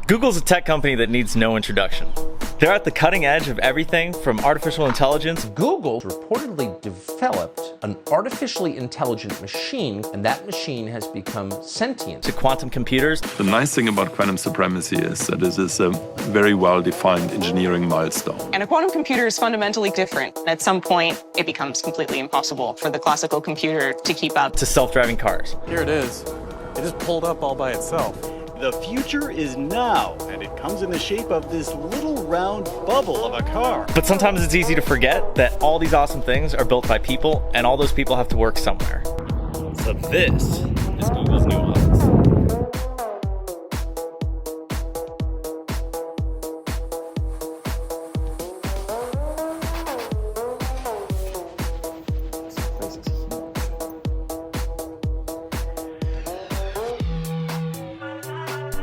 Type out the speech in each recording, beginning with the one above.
Google's a tech company that needs no introduction. They're at the cutting edge of everything from artificial intelligence. Google reportedly developed an artificially intelligent machine, and that machine has become sentient. To quantum computers. The nice thing about quantum supremacy is that it is a very well-defined engineering milestone. And a quantum computer is fundamentally different. At some point, it becomes completely impossible for the classical computer to keep up. To self-driving cars. Here it is. It just pulled up all by itself. The future is now, and it comes in the shape of this little round bubble of a car. But sometimes it's easy to forget that all these awesome things are built by people, and all those people have to work somewhere. So this is Google's new office.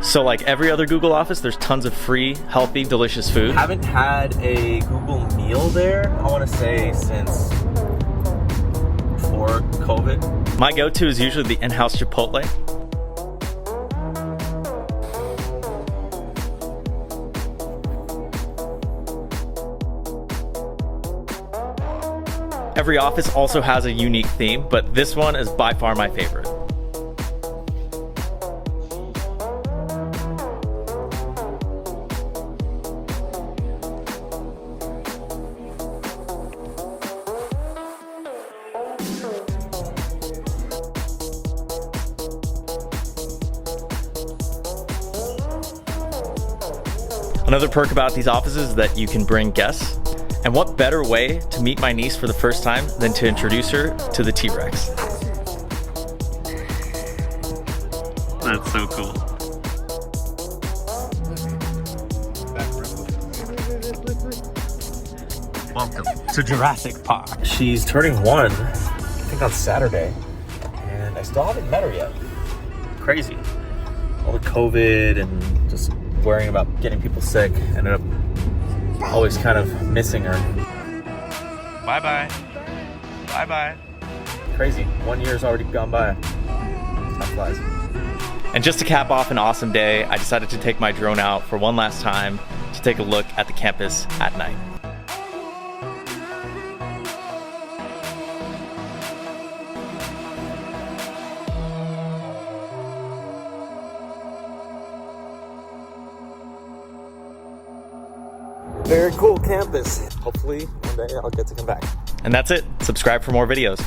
So like every other Google office, there's tons of free, healthy, delicious food. Haven't had a Google meal there, I want to say, since before COVID. My go-to is usually the in-house Chipotle. Every office also has a unique theme, but this one is by far my favorite. Another perk about these offices is that you can bring guests. And what better way to meet my niece for the first time than to introduce her to the T-Rex? That's so cool. Welcome to Jurassic Park. She's turning 1, I think on Saturday, and I still haven't met her yet. Crazy. All the COVID and just worrying about getting people sick, ended up always kind of missing her. Bye-bye. Bye-bye. Crazy. 1 year's already gone by. Time flies. And just to cap off an awesome day, I decided to take my drone out for one last time to take a look at the campus at night. Very cool campus. Hopefully one day I'll get to come back. And that's it. Subscribe for more videos.